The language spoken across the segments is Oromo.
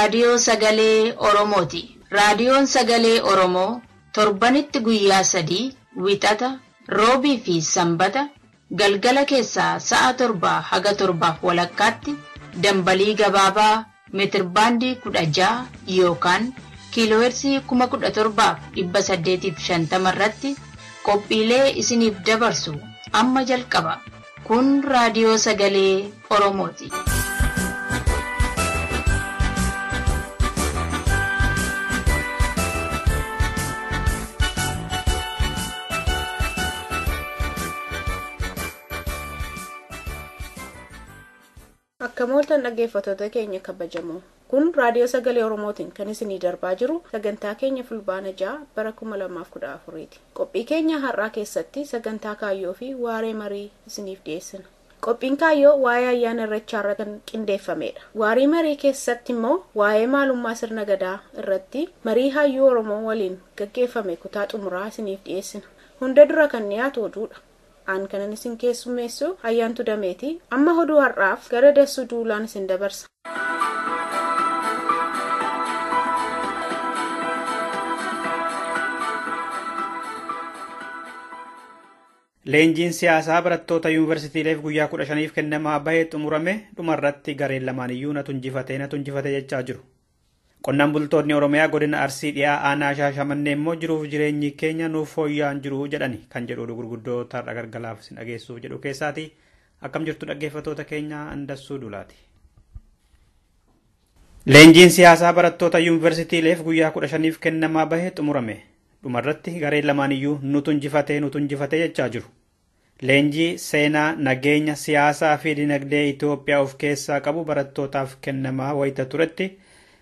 raadiyoo sagalee Oromooti. Raadiyoon sagalee Oromoo torbanitti guyyaa 3 wixata, roobii fi sanbata galgala keessaa sa'a 7 haga 7:30 dambalii gabaabaa meetirbaandii 16 yookaan kiiloohertzii 17,850 irratti qophiilee isiniif dabarsu amma jalqaba. Kun raadiyoo sagalee Oromooti. Akka mooltan dhaggeeffattoota keenya kabajamoo. Kun raadiyoo sagalee Oromootiin kan isinii darbaa jiru sagantaa keenya fulbaana 6 bara 2014ti. Qophii keenya har'aa keessatti sagantaa Kaayyoo fi Waarii Marii isiniif dhiyeessina. Qophiin Kaayyoo waa'ee ayyaana Irreechaa irratti kan qindeeffamedha. Waarii Marii keessatti immoo waa'ee maalummaa sirna gadaa irratti marii hayyuu Oromoo waliin gaggeeffame kutaa xumuraa isiniif dhiyeessina. Hunda dura kan dhiyaatu oduudha. Aan kanan isin keessummeessu ayyaantu dameeti. Amma oduu har'aaf gara Dassuu Duulaan isin dabarsa. Leenjiin siyaasaa barattoota yuunivarsiitiileef guyyaa 15f kennamaa bahee xumurame dhumarratti gareen lamaan iyyuu natu injifate jechaa jiru. Qonnaan bultoonni Oromiyaa godina Arsii dhiyaa aanaa Shaashamannee immoo jiruuf jireenyi keenya nuuf fooyya'aa jiru jedhani kan jedhu gurguddoo tarra gargalaaf isin dhageessuuf jedhu keessaati. Akkam jirtu dhaggeeffattoota keenya Dassuu Duulaati. Leenjiin siyaasaa barattoota yuunivarsiitiileef guyyaa 15f kennamaa bahee xumurame. Dhumarratti gareen lamaan iyyuu nutu injifate jechaa jiru. Leenjii seenaa, nageenya, siyaasaa fi dinagdee Itoophiyaa of keessaa qabu barattootaaf kennamaa wayita turetti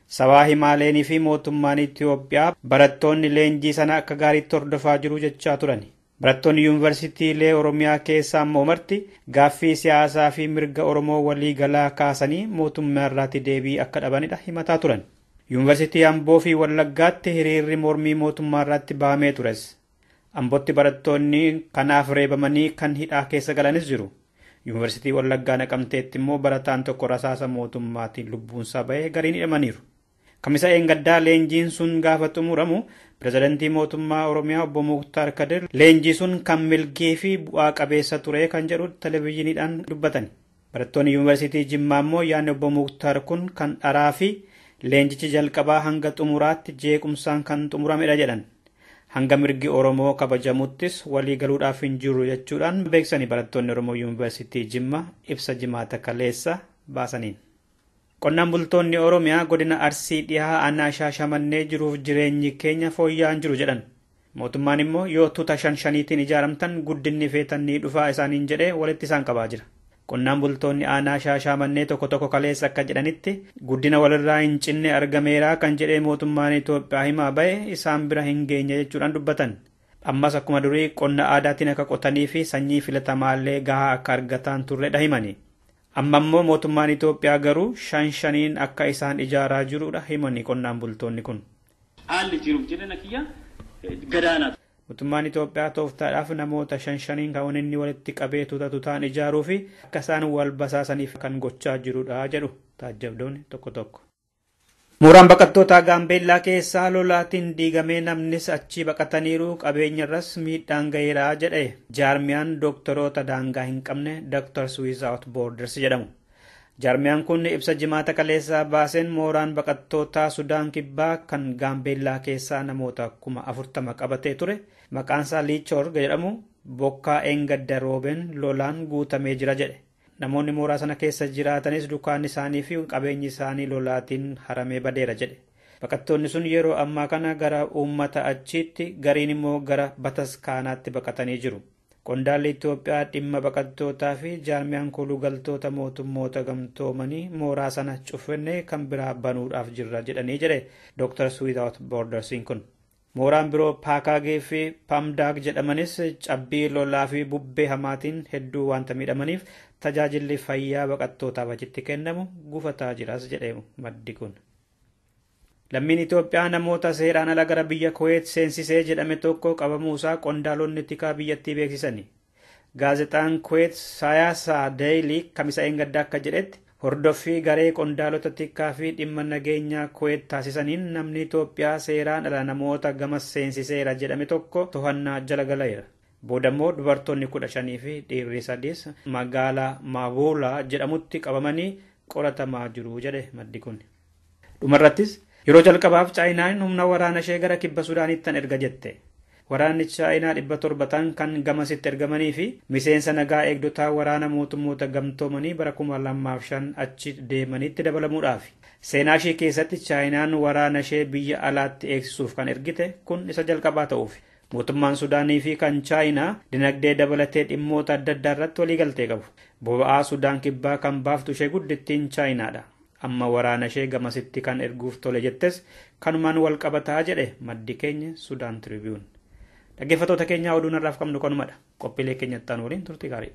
sabaa himaaleenii fi mootummaan Itoophiyaa barattoonni leenjii sana akka gaariitti hordofaa jiru jechaa turani. Barattoonni yuunivarsiitiilee Oromiyaa keessaa immoo marti gaaffii siyaasaa fi mirga Oromoo walii galaa kaasanii mootummaa irraatti deebii akka dhabanidha himataa turan. Yuunivarsiitii Amboo fi Wallaggaatti hiriirri mormii mootummaa irratti bahamee tures. Ambootti barattoonni kanaaf reebamanii kan hidhaa keessa galanis jiru. Yuunivarsiitii Wallaggaa Naqamteetti immoo barataan tokko rasaasa mootummaatiin lubbuunsaa bahee gariin hidhamaniiru. Kamisa eengaddaa leenjiin sun gaafa xumuramu pirezidantii mootummaa Oromiyaa obbo Muktaar Kadir leenjii sun kan milgii fi bu'aa qabeessa ture kan jedhu televezyiiniidhaan dubbatan. Barattoonni yuunivarsiitii Jimmaa immoo yaadni obbo Muktaar kun kan dharaa fi leenjichi jalqabaa hanga xumuraatti jeequmsaan kan xumuramedha jedhan. Hanga mirgi Oromoo kabajamuttis walii galuudhaaf hin jiru jechuudhaan beeksisanii barattoonni Oromoo yuunivarsiitii Jimmaa ibsa jimaata kaleessa baasaniin. Qonnaan bultoonni Oromiyaa godina Arsii dhiyaa aanaa Shaashamannee jiruuf jireenyi keenya fooyya'aa jiru jedhan. Mootummaan immoo yoo tuuta 5-5tiin ijaaramtan guddinni feetanii dhufaa isaaniin jedhee walitti isaan qabaa jira. Qonnaan bultoonni aanaa Shaashamannee tokko kaleessa akka jedhanitti guddina walirraa hin cinne argameera kan jedhee mootummaan Itoophiyaa himaa bahe isaan bira hin geenye jechuudhaan dubbatan. Ammas akkuma durii qonna aadaatiin akka qotanii fi sanyii filatamaallee gahaa akka argataan turredha himani. Amma immoo mootummaan Itoophiyaa garuu 5-5 akka isaan ijaaraa jirudha himani qonnaan bultoonni kun. Haalli jiruuf jedhana kiyya gadaanaadha. Mootummaan Itoophiyaa tooftaadhaaf namoota 5-5 kan inni walitti qabee tuutaan ijaaruu fi akka isaan wal basaasaniif kan gochaa jirudha jedhu taajjabdoonni tokko. Mooraan baqattootaa Gaambeellaa keessaa lolaatiin diigamee namnis achi baqataniiru qabeenyarras miidhaan gaheera jedhe jaarmiyaan doktoroota daangaa hin qabne Doctors Without Borders jedhamu. Jaarmiyaan kun ibsa jimaata kaleessaa baaseen mooraan baqattootaa Sudaan Kibbaa kan Gaambeellaa keessaa namoota 40,000 qabatee ture maqaansaa Liichorg jedhamu bokkaa eengadda roobeen lolaan guutamee jira jedhe. Namoonni mooraa sana keessa jiraatanis dukaan isaanii fi qabeenyi isaanii lolaatiin haramee badeera jedhe. Baqattoonni sun yeroo ammaa kana gara uummata achiitti gariin immoo gara Bataskaanaatti baqatanii jiru. Qondaalli Itoophiyaa dhimma baqattootaa fi jaarmiyaan kolugaltoota mootummoota gamtoomanii mooraa sana cufannee kan biraa banuudhaaf jirra jedhanii jedhe Doctors Without Bordersiin kun. Mooraan biroo Paakaagee fi Pamdaag jedhamanis cabbii lolaa fi bubbee hamaatiin hedduu wanta miidhamaniif tajaajilli fayyaa baqattootaaf achitti kennamu gufataa jiras jedhe maddi kun. Lammiin Itoophiyaa namoota seeraan ala gara biyya Kuweet seensisee jedhame tokko qabamuusaa qondaalonni tikaa biyyattii beeksisani. Gaazexaan Kuweet Siyaasaa Deeyilii kamisa eengaddaa akka jedhetti Hordoffii garee qondaalota tikkaa fi dhimma nageenyaa Kuweet taasisaniin namni Itoophiyaa seeraan ala namoota gamas seensiseera jedhame tokko to'annaa jala galeera. Boodammoo dubartoonni 15 fi dhiirri 3 magaalaa Maaboolaa jedhamutti qabamanii qoratamaa jiru jedhe maddi kun. Dhumarrattis yeroo jalqabaaf Chaayinaan humna waraana ishee gara kibba Sudaanitti erga jette. Waraanni Chaayinaa 700 kan gamasitti ergamanii fi miseensa nagaa eegdotaa waraana mootummoota gamtoomanii bara 2005 achi deemanitti dabalamuudhaaf. Seenaa ishee keessatti Chaayinaan waraana ishee biyya alaatti eegsisuuf kan ergite kun isa jalqabaa ta'uuf. Mootummaan Sudaanii fi kan Chaayinaa dinagdee dabalatee dhimmoota adda addaa irratti waliigaltee qabu. Boba'aa Sudaan kibbaa kan baaftu ishee guddittiin Chaayinaadha. Amma waraana ishee gamasitti kan erguuf tole jettes kanumaan wal qabataa jedhe maddi keenya Sudaan Tribune. Dhaggeeffattoota keenya oduun har'aaf qabnu kanumadha. Qophiilee keenyatti aan waliin turtii gaarii.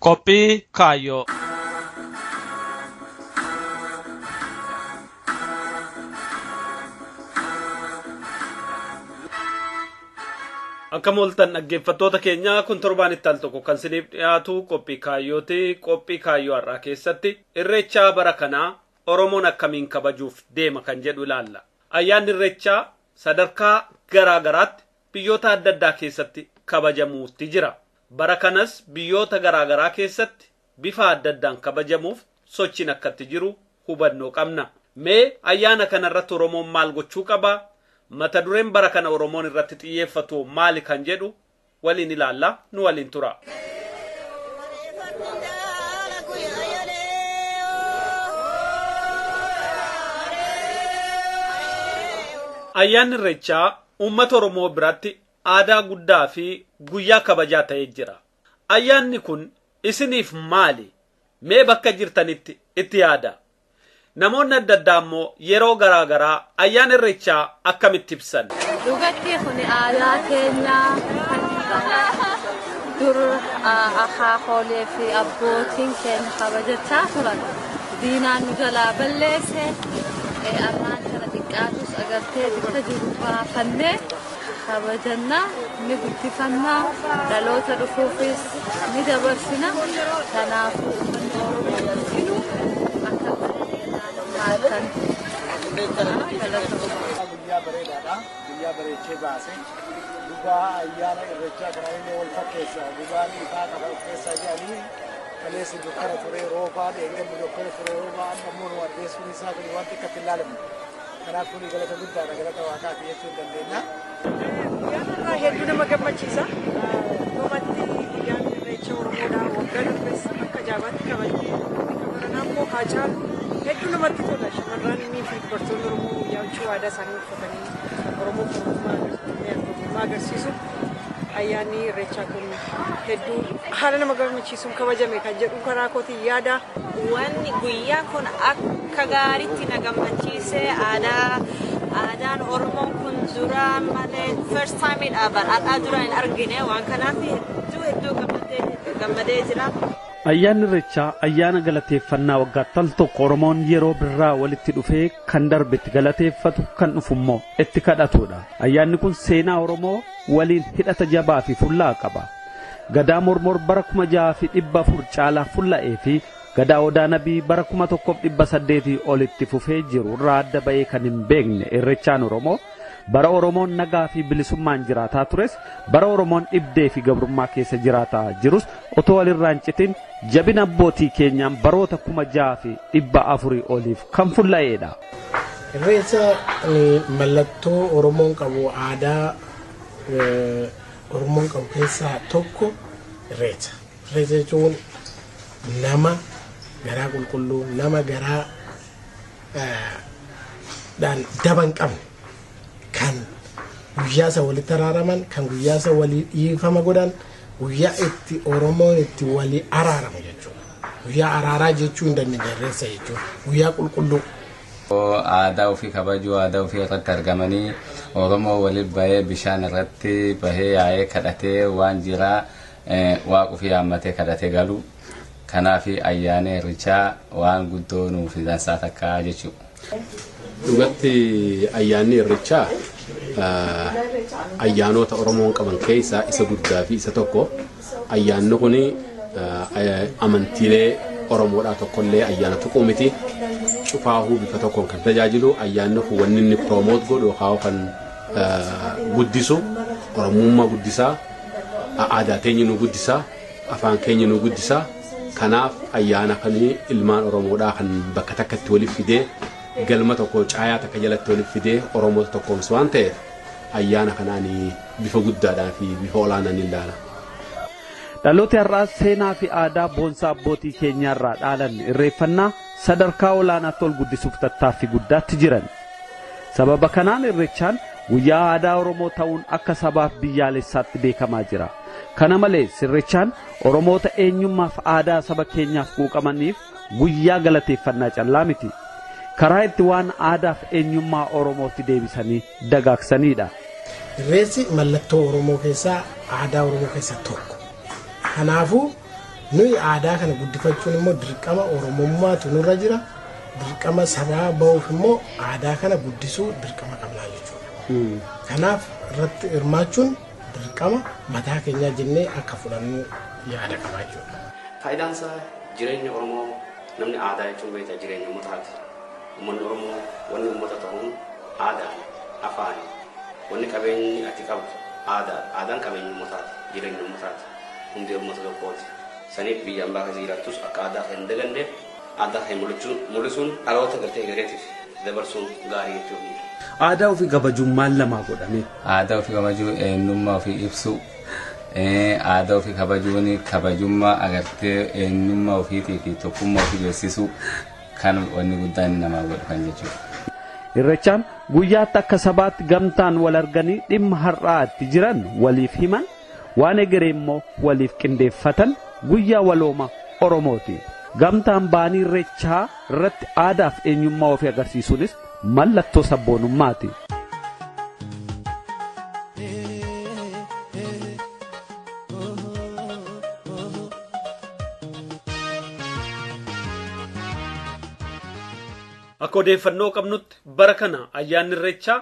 Qophii Kaayyoo. Akka mooltan dhaggeeffattoota keenya kun torbaanitti al tokko kan isiniif dhiyaatu Qophii Kaayyooti. Qophii Kaayyoo har'aa keessatti irreechaa bara kanaa Oromoon akkamiin kabajuuf deema kan jedhu ilaalla. Ayyaanni irreechaa sadarkaa garaa garaatti biyyoota adda addaa keessatti kabajamuutti jira. Bara kanas biyyoota garaa garaa keessatti bifa adda addaan kabajamuuf sochiin akkatti jiru hubannoo qabna. Mee ayyaana kanarratti Oromoon maal gochuu qaba? Mata dureen bara kana Oromoon irratti xiyyeeffatu maali kan jedhu waliin ilaalla, nu waliin tura. Ayyaanni irreechaa uummata Oromoo biratti aadaa guddaa fi guyyaa kabajaa ta'ee jira. Ayyaanni kun isiniif maali? Mee bakka jirtanitti itti yaada. Namoonni adda addaa immoo yeroo garaa garaa ayyaana irreechaa akkamitti ibsan? Dhugatti kun aadaa keenya dur akaakoolee fi abbootiin keenya kabajachaa turan. Diinaan nu jalaa balleesse arraan kana xiqqaatus agartee bakka jiru baafannee kabajannaa ni guddifannaa dhaloota dhufuufis ni dabarsina. Kanaafuu uummanni Oromoo arginu akka kan guyyaa bareedaadha. Guyyaa bareechee baase dhugaa ayyaana irreechaa kana inni wal fakkeessa. Dhugaan ifaa qaba of keessaa jedhanii kaleessi dukkana ture roobaa deeggarni dukkana ture roobaa ammoo nu addeessuun isaa kun waan xiqqatti hin ilaalamu. Kanaaf kun galata guddaadha, galata waaqaati jechuu hin dandeenya. Ayyaana hedduu nama gammachiisa. Dhumatti ayyaanni irreecha Oromoodhaa waggaa dhufes akka jaabaatti kabajne. Kabaranaa immoo haa caalu. Hedduu namatti tola. Shamarran fi dubartoonni Oromoo guyyaa aadaa isaanii uffatanii Oromoo Oromummaa agarsiisu. Ayyaanni irreechaa kun hedduu haala nama gammachiisuun kabajame kan jedhu karaa kootiin yaada. Wanni guyyaa kun akka gaariitti na gammachiise aadaan Oromoo kun dura malee first time aadaa dura hin argine waan kanaaf hedduu gammadee jira. Ayyaanni irreechaa ayyaana galateeffannaa waggaatti al tokko Oromoon yeroo birraa walitti dhufee kan darbetti galateeffatu kan dhufummoo itti kadhatudha. Ayyaanni kun seenaa Oromoo waliin hidhata jabaa fi fullaa qaba. Gadaa mormor bara 6,400 caalaa fulla'ee fi gadaa odaa nabii bara 1,800 olitti fufee jiru irraa adda ba'ee kan hin beekne irreechaan Oromoo bara Oromoon nagaa fi bilisummaan jiraataa tures bara Oromoon dhibdee fi gabrummaa keessa jiraataa jirus otoo walirraan citin jabina abbootii keenyaan baroota 6,400 oliif kan fulla'eedha. Irreecha mallattoo Oromoon qabu aadaa Oromoon qabu keessaa tokko irreecha. Irreecha jechuun nama garaa qulqulluu nama garaa daban qabne kan guyyaa isa walitti araaraman kan guyyaa isa walii dhiifama godhan guyyaa itti Oromoon itti walii araaramu jechuudha. Guyyaa araaraa jechuu hin dandeenye irreecha jechuudha. Guyyaa qulqulluu. Aadaa ofii kabajuu aadaa ofii irratti argamanii Oromoo waliin bahee bishaan irratti bahee yaa'ee kadhatee waan jiraa waaquu fi hammatee kadhatee galu kanaaf ayyaana irreechaa waan guddoo nuuf dansaa takkaa jechuudha. Dhugatti ayyaanni irreechaa ayyaanota Oromoon qaban keessaa isa guddaa fi isa tokko. Ayyaanni kun amantiilee Oromoodhaa tokkollee ayyaana tokko miti. Cufaahuu bifa tokkoon kan tajaajilu ayyaanni kun wanni inni promote godhu kan guddisu Oromummaa guddisaa, aadaa teenya nu guddisaa, afaan keenya nu guddisaa. Kanaaf ayyaana kanii ilmaan Oromoodhaa kan bakka takkatti waliif fidee galma tokko caayaa takka jalatti waliif fidee Oromoota tokkoomsu waan ta'eef ayyaana kanaan bifa guddaadhaan fi bifa olaanaan ilaala. Dhaloota har'aa seenaa fi aadaa boonsaa abbootii keenyaarraa dhaalan irreeffannaa sadarkaa olaanaatti ol guddisuuf tattaaffii guddaatti jiran. Sababa kanaan irreechaan guyyaa aadaa Oromoo ta'uun akka sabaaf biyyaalessaatti beekamaa jira. Kana malees irreechaan Oromoota eenyummaaf aadaa saba keenyaaf quuqamaniif guyyaa galateeffannaa callaa miti. Karaa itti waan aadaaf eenyummaa Oromootti deebisanii dagaagsanidha. Irreessi mallattoo Oromoo keessaa aadaa Oromoo keessaa tokko. Kanaafuu nuyi aadaa kana guddifachuun immoo dirqama Oromummaatu nurra jira. Dirqama sabaa ba'uuf immoo aadaa kana guddisuu dirqama qabnaa jechuudha. Kanaaf irratti hirmaachuun dirqama mataa keenyaa jennee akka fudhannu yaada qabaa jechuudha. Faayidaan isaa jireenya Oromoo namni aadaa jechuun beektaa jireenya uummataati. Uummanni Oromoo wanni uummata ta'uun aadaan, afaan, wanni qabeenyi ati qabdu aadaan qabeenya uummataati, jireenya uummataati, hundee uummata tokkooti. Saniif biyya ambaa kan jiraattus akka aadaa hin daganneef aadaa hin mul'isuun dhaloota gartee gareetiif dabarsuun gaarii jechuudha. Aadaa ofii kabajuun maal lamaa godhame? Aadaa ofii kabajuun eenyummaa ofii ibsu. Aadaa ofii kabajuun kabajummaa agartee eenyummaa ofiitii fi tokkummaa ofii beeksisuu kan wanni guddaan namaa godhu kan jechuudha. Irreechaan guyyaatti akka sabaatti gamtaan wal arganii dhimma har'aatti jiran waliif himan, waan egeree immoo waliif qindeeffatan guyyaa walooma Oromooti. Gamtaan baanii irreechaa irratti aadaaf eenyummaa ofii agarsiisuunis mallattoo sabboonummaati. Akka odeeffannoo qabnutti bara kana ayyaanni irreechaa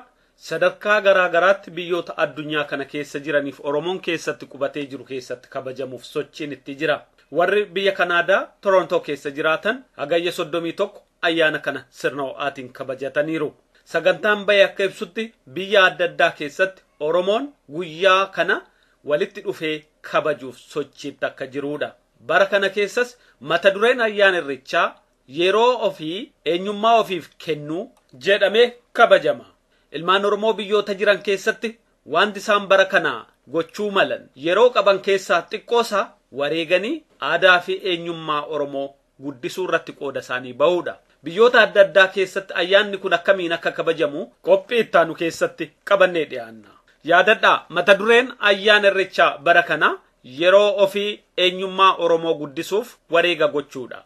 sadarkaa garaa garaatti biyyoota addunyaa kana keessa jiraniif Oromoon keessatti qubatee jiru keessatti kabajamuuf sochiin itti jira. Warri biyya Kanaadaa Torontoo keessa jiraatan hagayya 31 ayyaana kana sirna ho'aatiin kabajataniiru. Sagantaan bahee akka ibsutti biyya adda addaa keessatti Oromoon guyyaa kana walitti dhufee kabajuuf sochiitti akka jirudha. Bara kana keessas mata dureen ayyaana irreechaa yeroo ofii eenyummaa ofiif kennuu jedhamee kabajama. Ilmaan Oromoo biyyoota jiran keessatti wanti isaan bara kana gochuu malan yeroo qaban keessaa xiqqoosaa wareeganii aadaa fi eenyummaa Oromoo guddisuu irratti qooda isaanii ba'uudha. Biyyoota adda addaa keessatti ayyaanni kun akkamiin akka kabajamu qophii ittaanu keessatti qabannee dhiyaanna. Yaadadhaa mata dureen ayyaana irreechaa bara kana yeroo ofii eenyummaa Oromoo guddisuuf wareega gochuudha.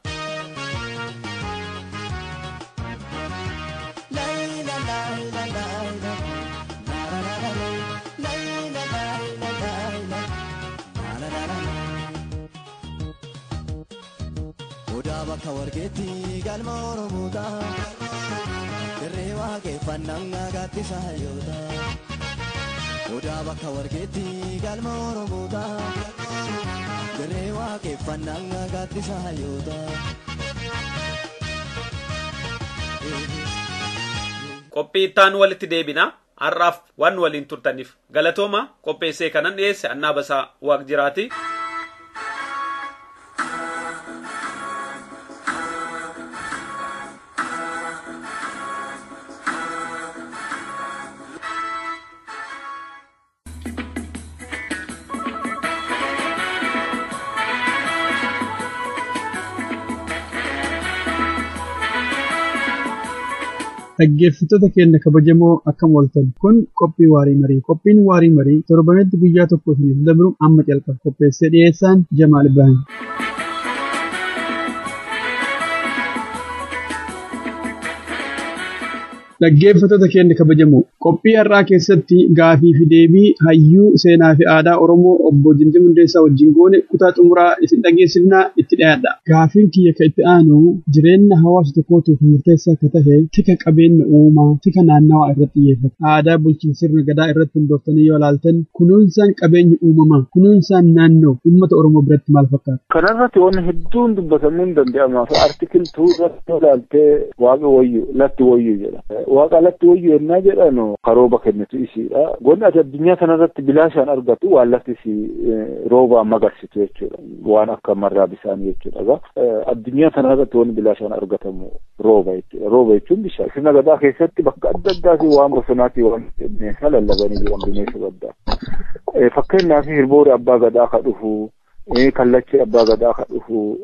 Kawargeeti galma Oromoota dirree waaqeffannaa gaaddisa hayyoota. Odaa bakka wargeetti galma Oromoota dirree waaqeffannaa gaaddisa hayyoota. Qophii ittaan walitti deebina. Har'aaf waan waliin turtaniif galatooma. Qopheessee kanan dhiyeesse Annaa Basaa Waaq jiraati. Dhaggeeffattoota keenya kabajamoo akkam ooltan kun qophii waarii marii. Qophiin waarii marii torbanetti guyyaa tokko isiniif dabru amma calqaba qopheessee dhiyeessaan Jamaal Ibrahim. Dhaggeeffattoota keenya kabajamoo qophii har'aa keessatti gaafii fi deebii hayyuu seenaa fi aadaa Oromoo obbo Jinjii Hundeessaa wajjin goone kutaa xumuraa isin dhageessifnaa itti dhiyaadha. Gaafiin kiyya kan itti aanu jireenya hawaasa tokkootiif murteessaa akka tahe tika qabeenya uumaa tika naannawaa irratti xiyyeeffata. Aadaa bulchiinsa sirna gadaa irratti hundooftanii yoo ilaaltan kunuunsaan qabeenya uumamaa kunuunsaan naannoo uummata Oromoo biratti maal fakkaata? Kanarratti waan hedduun dubbatamuu hin danda'amu. Artikil 2 irratti ilaaltee waaqa wayyu latti wayyu jedha. Waaqa latti wayyu yennaa jedhanu karooba kennitu isiidha. Goonni ati addunyaa kanarratti bilaashaan argatu waan latti rooba magarsitu jechuudha. Waan akka marraa bisaanii jechuudha. Addunyaa kanarratti waan bilaashaan argatamu rooba jechuudha. Rooba jechuun bishaan. Sirna gadaa keessatti bakka adda addaati waan bosonaatii waan bineensa lallabanii jiran bineensa gaddaa. Fakkeenyaaf hirboori abbaa gadaa ka dhufu. Kallachi abbaa gadaa ka dhufu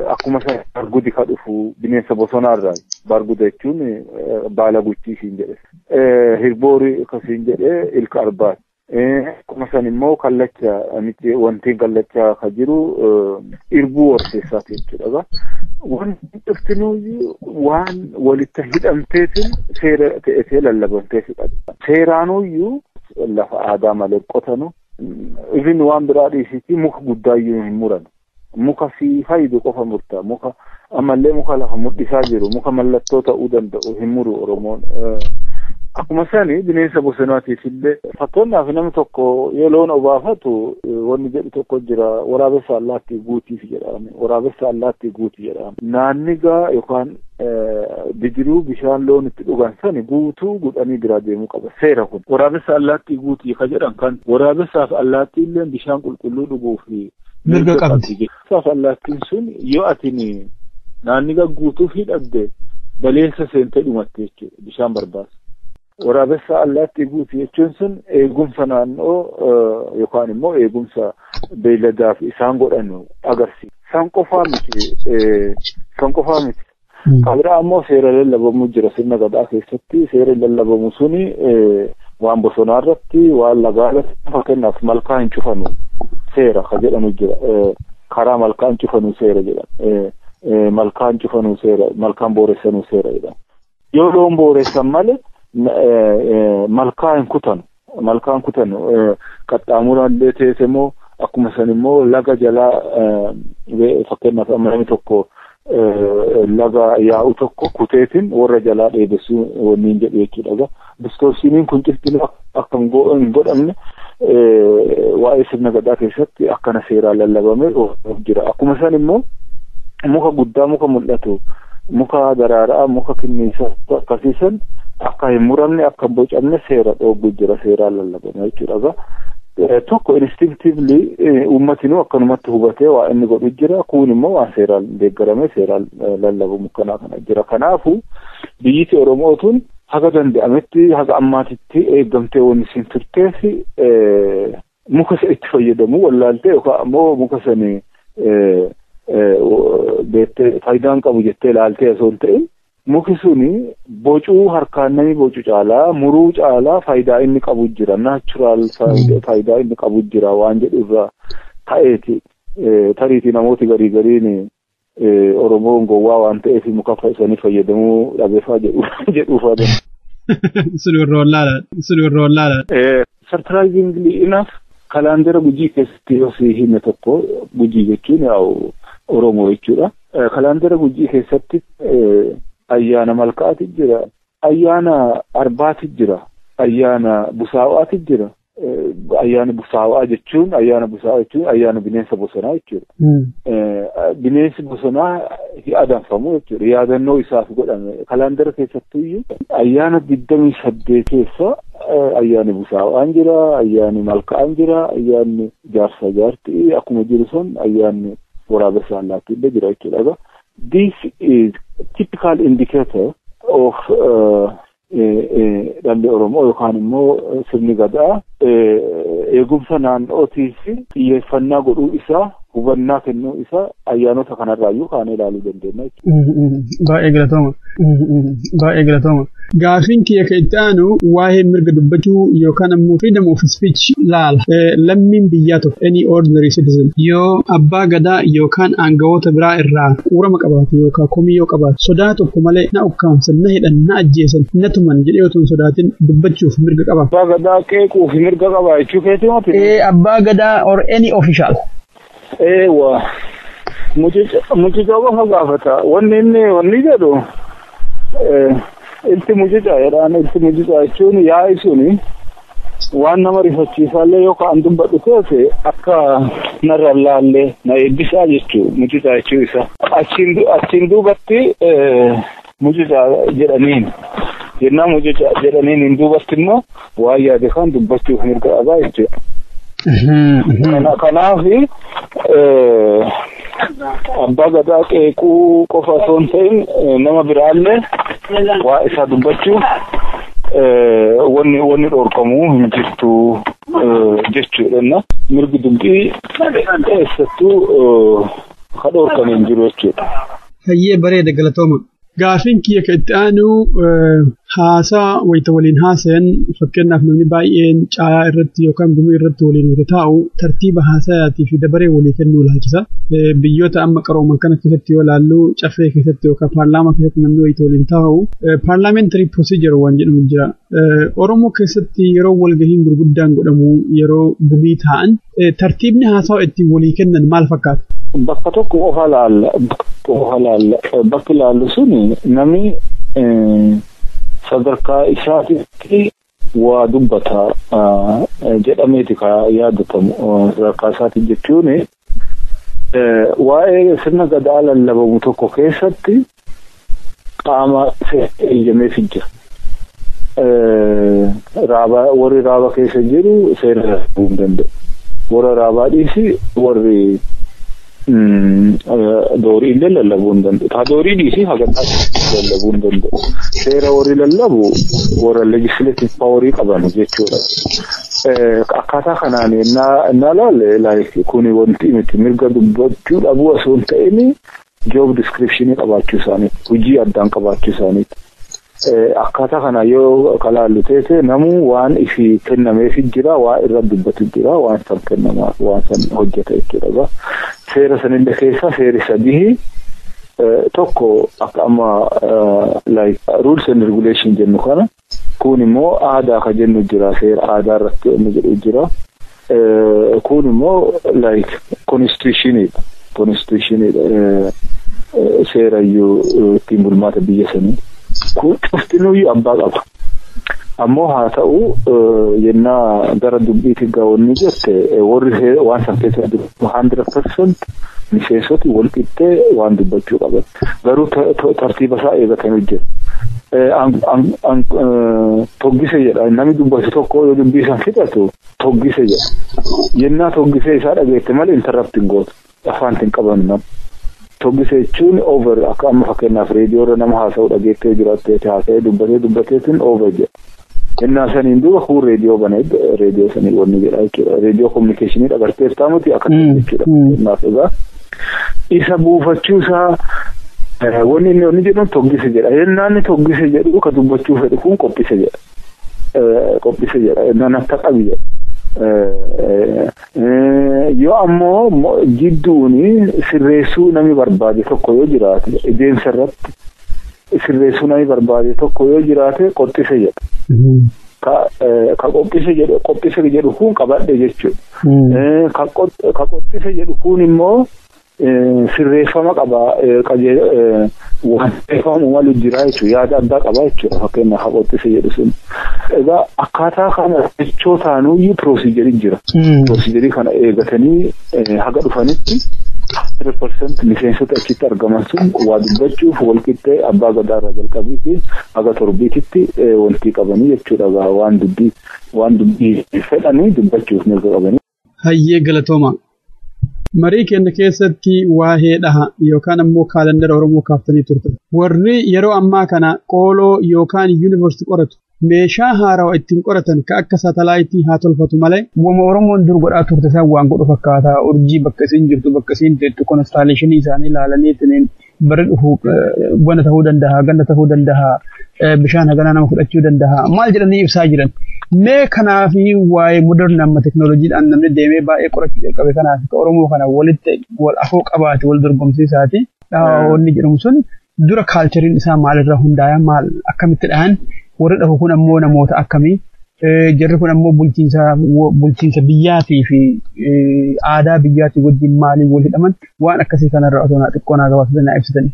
akkuma sana bargudi ka dhufu bineensa bosonaarraa barguda jechuun baala guchii siin jedhe hirboori akkasiin jedhe ilka arbaat akkuma sana immoo kallacha wantiin kallacha ka jiru irbuu horsiisaati jechuudha. Wanti dhuftinuu waan walitti hidhamteetiin seera ta'etee lallabamtee fidhadha. Seeraanuyyuu lafa aadaa malee qotanu. Even waan biraa dhiisiti muka guddaayyuu hin muran. Muka fi faayidu qofa murtaa. Muka ammallee muka lafa mudhisaa jiru. Muka mallattoo ta'uu danda'u hin muru Oromoon. Akkuma sani bineensa bosonaatiif illee fakkeenyaaf namni tokko yoo loon obaafatu wanni jedhu tokko jira waraabessa allaattii guutiif jedhame. Waraabessa allaattii guutii jedhame. Naannigaa yookaan bidiruu bishaan loon itti dhugan sani guutuu godhanii biraa deemuu qaba. Seera kun waraabessa allaattii guutii ka jedhan kan waraabessaaf allaattii illee bishaan qulqulluu dhuguu fi mirga qabdi. Waraabessaaf allaattiin sun yoo atin naannigaa guutuuf hidhabde baleessa seentee dhumatte jechuudha bishaan barbaasa. Waraabessa allaattii guutii jechuun sun eegumsa naannoo yookaan immoo eegumsa beeyladaaf isaan godhanu agarsiisa. San qofaa miti. Kabira ammoo seera lallabamu jira sirna gadaa keessatti seera lallabamu suni waan bosonaa irratti waan lagaa irratti fakkeenyaaf malkaa hin cufanu seera ka jedhamu jira. Karaa malkaa hin cufanu seera jedhama. Malkaa hin cufanu seera malkaan booressanu seera jedhama. Yoo loon booressan malee malkaa hin kutanu qaxxaamuraan illee teessemoo akkuma san immoo laga jalaa fakkeenyaaf amma namni tokko laga yaa'u tokko kuteetiin warra jalaa dheebessuu wanniin jedhu jechuudha. Distoorsiiniin kun ciftiin akka hin godhamne waa'ee sirna gadaa keessatti akkana seeraan lallabamee jira. Akkuma san immoo muka guddaa muka mul'atu muka daraaraa muka kinniisaa akkasiisan akka hin muramne akka hin bocamne seera dhoowwu jira seeraan lallabame jechuudha. Tokko instinctively uummatinuu akkanumatti hubatee waa inni godhu jira. Kun immoo waan seeraan deeggarame seeraan lallabamu kana jira. Kanaafuu biyyiti Oromootuun haga danda'ametti haga ammaatitti eeggamtee wanni isin turteef muka isa itti fayyadamu wallaaltee yookaan ammoo muka sani beettee faayidaan qabu jettee ilaaltee osoo hin ta'in muki suni bocuu harkaan namni bocu caalaa muruu caalaa faayidaa inni qabu jira. Naachuraal faayidaa inni qabu jira waan jedhu irraa ta'eeti. Tariitii namooti gariin Oromoon gowwaa waan ta'eef muka isanii fayyadamuu dhabeefaa jedhuufaa deemu. Sun warra wallaadha. Surprisingly enough kalaandara Gujii keessatti yoo si hime tokko Gujii jechuun yaa'u Oromoo jechuudha. Kalaandara Gujii keessatti ayyaana malkaati jira, ayyaana arbaati jira, ayyaana busaawwaati jira. Ayyaana busaawwaa jechuun ayyaana bineensa bosonaa jechuudha. Bineensi bosonaa adamfamu jechuudha. Yaadannoo isaaf godhame. Kalaandara keessattuyyuu ayyaana 28 keessa ayyaani busaawwaan jira, ayyaani malkaan jira, ayyaanni jaarsa jaartii akkuma jiru sun ayyaanni waraabessa allaattii illee jira jechuudha. This is typical indicator of dhalli Oromoo yookaan immoo sirni gadaa eegumsa naannootii fi xiyyeeffannaa godhuu isaa hubannaa kennuu isa ayyaanota kanarraayyuu kaanee ilaaluu dandeenya. Baay'ee galatooma. Baay'ee galatooma. Gaafiin kiyya kan itti aanu waa'ee mirga dubbachuu yookaan ammoo freedom of speech laala. Lammiin biyyaa tokko any ordinary citizen yoo abbaa gadaa yookaan aangawoota biraa irraa quurama qabaate yookaan komiyyoo qabaate sodaa tokko malee na ukkaamsan na hidhan na ajjeesan na tuman jedhee otoo hin sodaatin dubbachuuf mirga qaba. Abbaa gadaa qeequuf mirga qaba jechuu keetii mati? Abbaa gadaa or any official. Waa mucicha qofa gaafata wanni jedhu ilti mucicha jedhaan ilti mucicha jechuun yaa'ii suni waan nama rifachiisaallee yookaan dubbadhu keessa akka narra laallee na eebbisaa jechuu mucicha jechuu isa achiin duubatti mucicha jedhaniin jennaa mucicha jedhaniin hin duubatti immoo waan yaade kan dubbachuuf mirga qabaa jechuudha. Kanaaf abbaa gadaa qeequu qofa osoo hin ta'in nama biraallee waa isaa dubbachuu wanni dhorkamuu hin jirtu jechuudha. Mirgi dubbii eessattuu ka dhorkan hin jiru jechuudha. Hayyee bareeda galatooma. Gaafiin kiyya kan itti aanu haasaa wayita waliin haasayan fakkeenyaaf namni baay'een caayaa irratti yookaan gumii irratti waliin wayita taa'u tartiiba haasayaatii fi dabaree walii kennuu ilaalchisa. Biyyoota amma qarooman kana keessatti yoo ilaallu caffee keessatti yookaan paarlaamaa keessatti namni wayita waliin taa'u parliamentary procedure waan jedhamu jira. Oromoo keessatti yeroo walgahiin gurguddaan godhamu yeroo gumii taa'an tartiibni haasaa ittiin walii kennan maal fakkaata? Bakka tokko qofa laalla. Bakki laallu suni namni sadarkaa isaatitti waa dubbata jedhameeti ka yaadatamu sadarkaa isaati jechuun waa'ee sirna gadaa lallabamu tokko keessatti qaama eeyyameef jira. Warri raaba keessa jiru seera lallabuu hin danda'u. Warra raabaa dhiisi warri doorii illee lallabuu hin danda'u. Haa doorii dhiisi hagataa lallabuu hin danda'u. Seera warri lallabu warra legislative powerii qaban jechuudha. Akkaataa kanaan innaa laalle kuni wanti miti mirga dubbachuu dhabuu osoo hin ta'in job description qabaachuu isaaniiti. Hojii addaan qabaachuu isaaniiti. Akkaataa kana yoo kalaallu teesse namuu waan ifi kennameef jira, waa irra dubbatu jira, waan san kennamaa, waan san hojjeta jechuudha. Seera sanillee keessa seeri sadii tokko akka amma like rules and regulation jennu kana kun immoo aadaa ka jennu jira, seera aadaa irratti inni jedhu jira. Kun immoo like constitutionidha. Seera iyyuu ittiin bulmaata biyya sanii. Kun cuftinuyyuu abbaa qaba. Ammoo haa ta'u yennaa gara dubbiitti gaawwanni jette warri waan san keessa 100% miseensoti wal qixxee waan dubbachuu qaban. Garuu tartiiba isaa eegatamee jira. Toggise jedha namni dubbatu tokko yoo dubbii san fixatu toggise jedha. Yennaa toggisee isaa dhageette malee interrupting gootu afaan hin qaban nama. Toggise jechuun over akka amma fakkeenyaaf reediyoorra nama haasa'u dhageettee jiraattee haasa'ee dubbateetiin over jedha. Innaa saniin duuba kun reediyoo banee reediyoo sanii wanni jedha jechuudha. Reediyoo kominikeeshinii agarteessaa miti akkasuma jechuudha. Innaaf egaa isa buufachuu isaa wanni inni jedhu toggise jedha. Yennaanni toggise jedhu ka dubbachuu fedhu kun qophise jedha. Qophise jedha. Innaan akka qabi jedha. Yoo ammoo jidduuni sirreessuu namni barbaade tokko yoo jiraate deemsa irratti sirreessuu namni barbaade tokko yoo jiraate qophise jedha. Ka qophise jedhu kun qabadhe jechuudha. Ka qophise jedhu kun immoo sirreeffama qaba waan sirreeffamu malu jira jechuudha. Yaada addaa qaba jechuudha. Fakkeenyaaf haa qophise jedhu sun. Egaa akkaataa kana jechootaanuu piroosiijarii jira. Piroosiijarii kana eegatanii haga dhufanitti 100% miseensota achitti argaman sun waa dubbachuuf walqixxee abbaa gadaa irraa jalqabii fi haga torbiititti waltii qabanii jechuudha. Waan dubbii fedhanii dubbachuuf mirga qabanii. Hayyee galatooma. Marii keenya keessatti waa'ee dhaha yookaan ammoo kaalendara Oromoo kaaftanii turte. Warri yeroo ammaa kana qooloo yookaan yuunivarsiitii qoratu meeshaa haarawaa ittiin qoratan ka akka saatalaayitii haa tolfatu malee wama Oromoon dur godhaa turte isaan waan godhu fakkaata urjii bakka isiin jirtu bakka isiin teettu konstaaleeshinii isaanii ilaalanii ittiin bari dhufu bona ta'uu danda'a ganda ta'uu danda'a bishaan haganaa nama fudhachuu danda'a maal jedhanii ibsaa jiran mee kanaafi waa'ee moderna amma teknooloojiidhaan namni deemee baay'ee qorachuu jalqabe kanaaf ka Oromoo kana walitti wal afoo qabaate wal dorgomsiisaati wanni jedhamu sun dura kaalchariin isaa maalirra hundaa'e maal akkamitti dhahan warri dhahu kun ammoo namoota akkamii jarri kun ammoo bulchiinsa biyyaatii fi aadaa biyyaatii wajjin maaliin wal hidhaman waan akkasii kanarra otoo naa xiqqoo naa gabaasatan naa ibsitanii.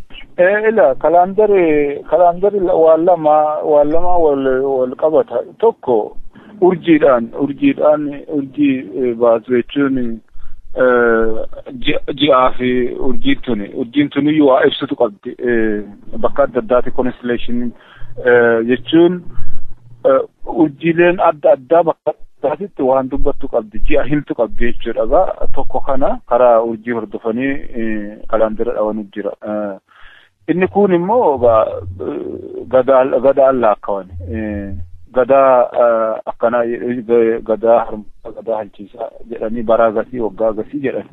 Ila kalaandari waan lama wal qabata tokko urjii baasu jechuun ji'aa fi urjiin tuni waa ibsitu qabdi bakka adda addaati constellation jechuun urjiileen adda addaa bakka addaatitti waan dubbattu qabdi ji'a himtu qabdi jechuudha tokko kana karaa urjii hordofanii kalaandira dhawanu jira inni kun immoo gadaa lakkaawani gadaa akkanaa gadaa halchiisaa jedhanii baraa gasii waggaa gasii jedhan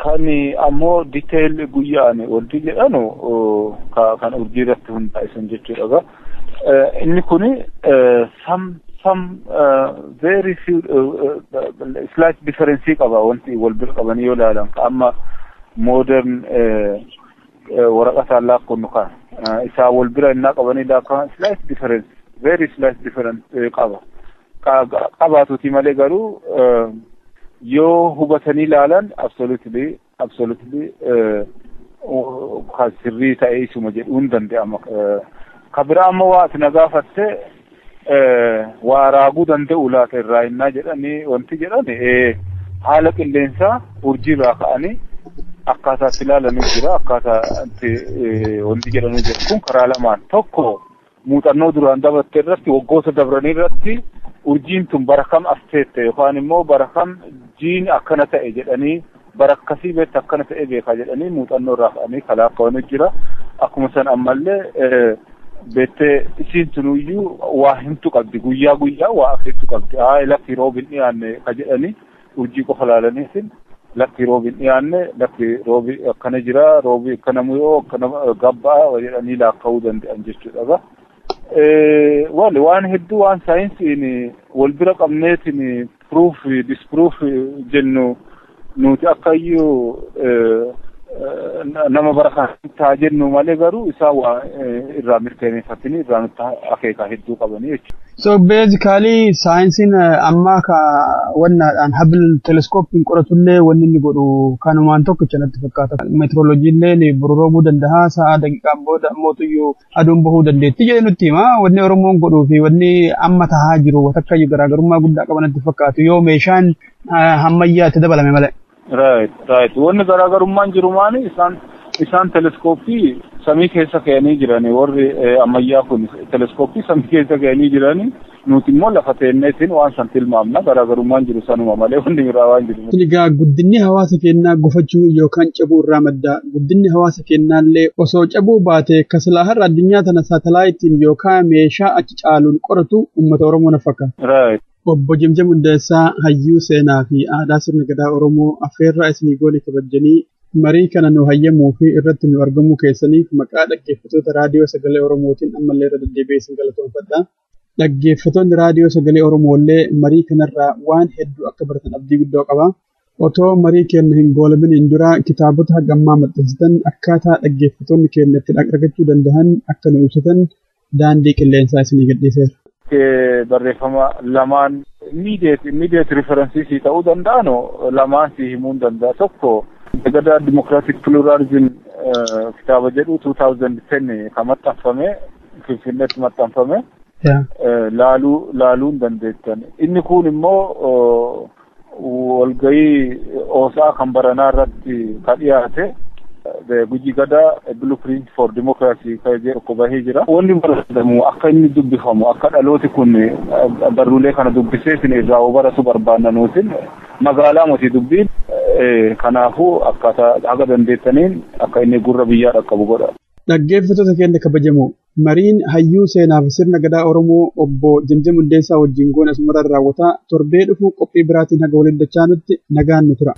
kan ammoo detail guyyaan wanti jedhanu kan urjii irratti hundaa'e jechuudha inni kun some very few slight difference qaba wanti wal bira qabanii yoo ilaalan amma modern waraqataan laakkonnu kan isaa wal bira innaa qabanii laakkan slight difference very slight difference qabaatuuti malee garuu yoo hubatanii ilaalan absolutely kan sirrii ta'ee isuma jedhuun danda'ama. Kabira amma waa ati na gaafatte waa raaguu danda'u laata irraa innaa jedhanii wanti jedhani haala qilleensaa urjiirraa ka'anii akkaataa itti ilaalanii jira akkaataa wanti jedhanii jira kun karaa lamaan tokko muuxannoo duraan dabatte irratti waggoota dabranii irratti urjiin tun bara kam as teette yookaan immoo bara kam jiin akkana ta'e jedhanii bara akkasii beekte akkana ta'e beekaa jedhanii muuxannoo irraa ka'anii kalaaqawanii jira akkuma san ammallee beektee isiin tunuyyuu waa himtu qabdi guyyaa waa akeektu qabdi lakki roobin dhiyaanne ka jedhanii urjii qofa laalaniisin lakki roobin dhiyaanne lakki roobi akkana jira roobi akkana muyoo akkana gabbaa jedhanii laakka'uu danda'an jechuudha. Waan hedduu waan saayinsiin wal bira qabneetiin proof disproof jennu nuti akkayyuu nama barakaa jennu malee garuu isaa waa irraa mirkaneeffatanii irraa nutti akeekaa hedduu qabanii jechuudha. So basically saayinsiin ammaa ka wannaadhaan Hubble telescope qoratullee wanni inni godhu kanumaan tokkicha natti fakkaata. Meteoroloojiillee burroobuu danda'a sa'a daqiiqaan booda mootuyyuu aduun bahuu dandeetti jedhe nutti hima wanni Oromoon godhuu fi wanni amma tahaa jiru watakkayyuu garaagarummaa guddaa qaba natti fakkaatu yoo meeshaan ammayyaa itti dabalame malee. Right. Wanni garaagarummaan jiru maali isaan teleskooppii samii keessa ka'anii jiranii warri ammayyaa kun teleskooppii samii keessa ka'anii jiranii nuti immoo lafa teenneetiin waan san tilmaamna garaagarummaan jiru sanuma malee wanni biraa waan jiru. Egaa guddinni hawaasa keenyaa gufachuu yookaan cabuu irraa madda guddinni hawaasa keenyaallee osoo cabuu baate kaslaa har'a addunyaa tana saatalaayitiin yookaan meeshaa achi caaluun qoratu uummata Oromoo na fakkaata. Right. Obbo Jimjam Hundeessaa hayyuu seenaa fi aadaa sirna gadaa Oromoo affeerraa isinii goone kabajanii marii kana nu hayyamuu fi irratti nu argamuu keessaniif maqaa dhaggeeffattoota raadiyoo sagalee Oromootiin ammallee irra deddeebi'ee isin galatoomfadha. Dhaggeeffattoonni raadiyoo sagalee Oromoollee marii kanarraa waan hedduu akka baratan abdii guddoo qaba. Otoo marii keenya hin goolabiniin dura kitaabota hagammaa maxxansitan akkaataa dhaggeeffattoonni keenya itti argachuu danda'an akka nu ibsatan daandii qilleensaa isinii gadhiiseera. Barreeffama lamaan immediate references ta'uu danda'anu lamaan si himuu danda'a tokko Gadaa Democratic Pluralism kitaaba jedhu 2010 kan maxxanfame Finfinneetti maxxanfame laaluun dandeettan inni kun immoo walgahii oosaa kan baranaa irratti kan dhiyaate Gujii Gadaa Blueprint for Democracy kan jedhu bahee jira. Wanni barbaadamu akka inni dubbifamu akka dhalooti kun barruulee kana dubbisee isin irraa baratu barbaanna nuutin magaalaa mootii dubbiin kanaafuu akkaataa haga dandeettaniin akka inni gurra biyyaa dhaqqabu godha. Dhaggeeffattoota keenya kabajamoo mariin hayyuu seenaa fi sirna gadaa Oromoo obbo Jamjam Hundeessaa wajjin goone asumarraa raawwataa torbee dhufu qophii biraatiin haga waliin dachaanutti nagaan nu tura.